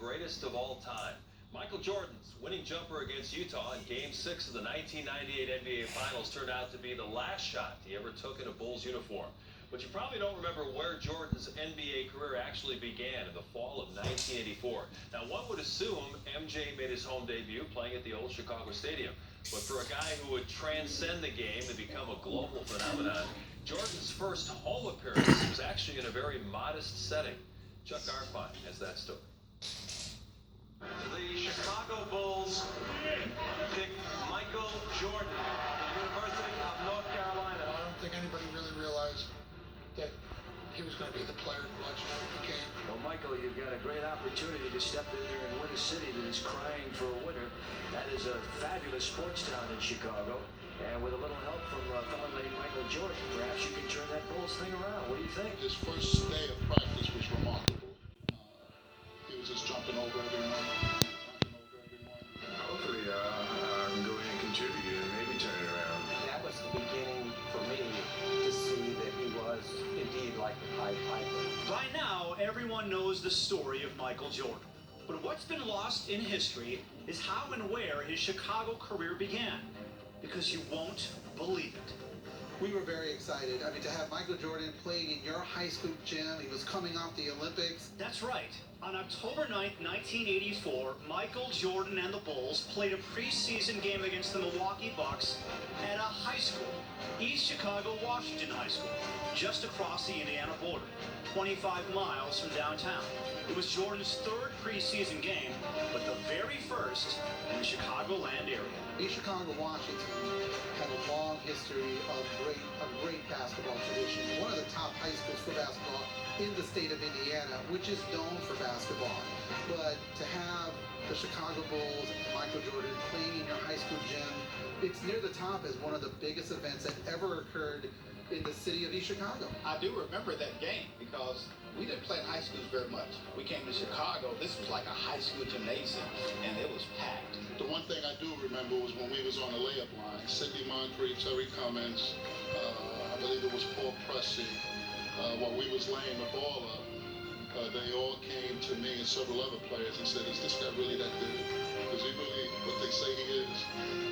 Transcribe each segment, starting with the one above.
greatest of all time. Michael Jordan's winning jumper against Utah in Game 6 of the 1998 NBA Finals turned out to be the last shot he ever took in a Bulls uniform. But you probably don't remember where Jordan's NBA career actually began in the fall of 1984. Now, one would assume MJ made his home debut playing at the old Chicago Stadium. But for a guy who would transcend the game and become a global phenomenon, Jordan's first home appearance was actually in a very modest setting. Chuck Arfine has that story. The Chicago Bulls pick Michael Jordan, the University of North Carolina. I don't think anybody really realized that he was going to be the player who ultimately became. Well, Michael, you've got a great opportunity to step in there and win a city that is crying for a winner. That is a fabulous sports town in Chicago. And with a little help from a fellow named Michael Jordan, perhaps you can turn that Bulls thing around. What do you think? His first day of practice was remarkable. He was just jumping over everyone. Hopefully, I can go in and contribute and maybe turn it around. That was the beginning for me to see that he was indeed like the Pied Piper. By now, everyone knows the story of Michael Jordan. But what's been lost in history is how and where his Chicago career began. Because you won't believe it. We were very excited. I mean, to have Michael Jordan playing in your high school gym. He was coming off the Olympics. That's right. On October 9th, 1984, Michael Jordan and the Bulls played a preseason game against the Milwaukee Bucks at a high school, East Chicago, Washington High School, just across the Indiana border, 25 miles from downtown. It was Jordan's third preseason game, but the very first in the Chicagoland area. East Chicago, Washington had a long history of great basketball tradition. One of the top high schools for basketball in the state of Indiana, which is known for basketball. But to have the Chicago Bulls and Michael Jordan playing in your high school gym, it's near the top as one of the biggest events that ever occurred in the city of East Chicago. I do remember that game because we didn't play in high schools very much. We came to Chicago, this was like a high school gymnasium, and it was packed. The one thing I do remember was when we was on the layup line. Sidney Moncrief, Terry Cummings, I believe it was Paul Pressey. While we was laying the ball up, they all came to me and several other players and said, is this guy really that good? Is he really what they say he is?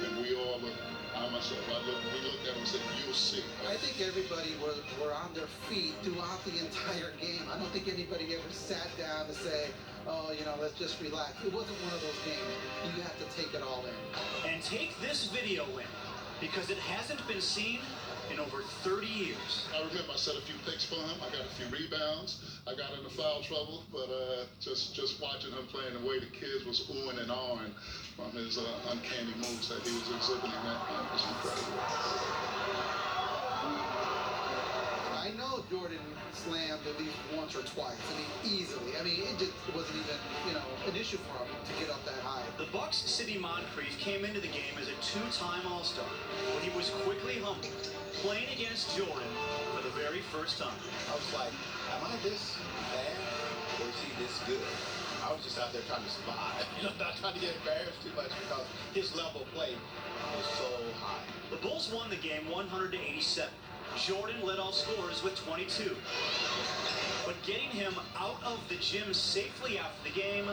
And we all looked, we looked at him and said, you'll see. I think everybody were on their feet throughout the entire game. I don't think anybody ever sat down to say, oh, let's just relax. It wasn't one of those games. You have to take it all in. And take this video in, because it hasn't been seen in over 30 years. I remember I set a few picks for him. I got a few rebounds. I got into foul trouble, but just watching him playing the way the kids was oohing and ahhing from his uncanny moves that he was exhibiting that game was incredible. I know Jordan slammed at least once or twice. I mean, easily. I mean, it wasn't even, an issue for him to get up that high. The Bucks' Sidney Moncrief came into the game as a two-time All-Star, but he was quickly humbled, playing against Jordan for the very first time. I was like, am I this bad or is he this good? I was just out there trying to survive, not trying to get embarrassed too much because his level of play was so high. The Bulls won the game 100-87. Jordan led all scorers with 22. But getting him out of the gym safely after the game,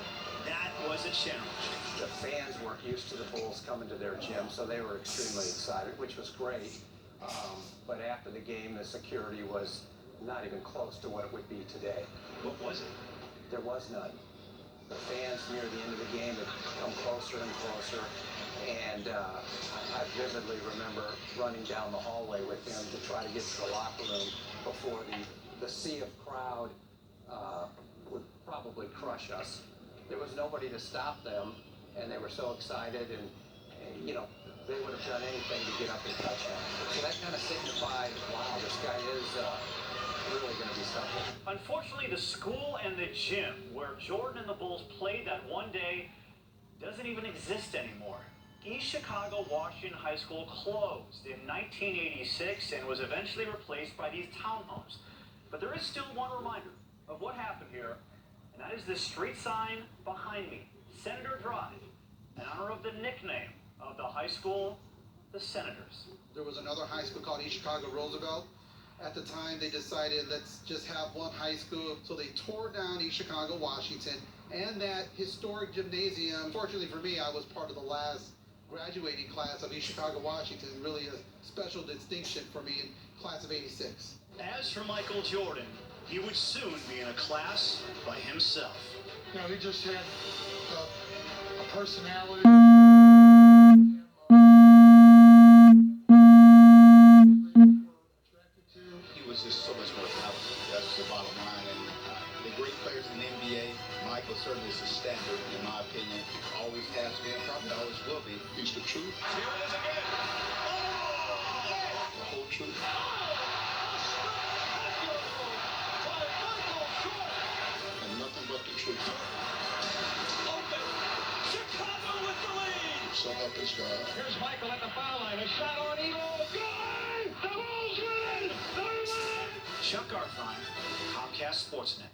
that was a challenge. The fans weren't used to the Bulls coming to their gym, so they were extremely excited, which was great. But after the game, the security was not even close to what it would be today. What was it? There was none. The fans near the end of the game had come closer and closer. And I vividly remember running down the hallway with him to try to get to the locker room before the sea of crowd would probably crush us. There was nobody to stop them, and they were so excited, and they would have done anything to get up and touch him. So that kind of signified, wow, this guy is really going to be something. Unfortunately, the school and the gym where Jordan and the Bulls played that one day doesn't even exist anymore. East Chicago Washington High School closed in 1986 and was eventually replaced by these townhomes. But there is still one reminder of what happened here, and that is this street sign behind me, Senator Drive, in honor of the nickname of the high school, the Senators. There was another high school called East Chicago Roosevelt. At the time, they decided, let's just have one high school. So they tore down East Chicago, Washington, and that historic gymnasium. Fortunately for me, I was part of the last graduating class of East Chicago, Washington. Really a special distinction for me in class of '86. As for Michael Jordan, he would soon be in a class by himself. You know, he just had a personality. He was just so much more talented. That's the bottom line. And the great players in the NBA, Michael certainly is a standard, in my opinion. Always has been, probably always will be. He's the truth. Here it is again. The whole truth. And nothing but the truth. Chicago with the lead. So help us God. Here's Michael at the foul line. A shot on Eagle. Good! The Bulls win! Chuck Garfien, Comcast Sportsnet.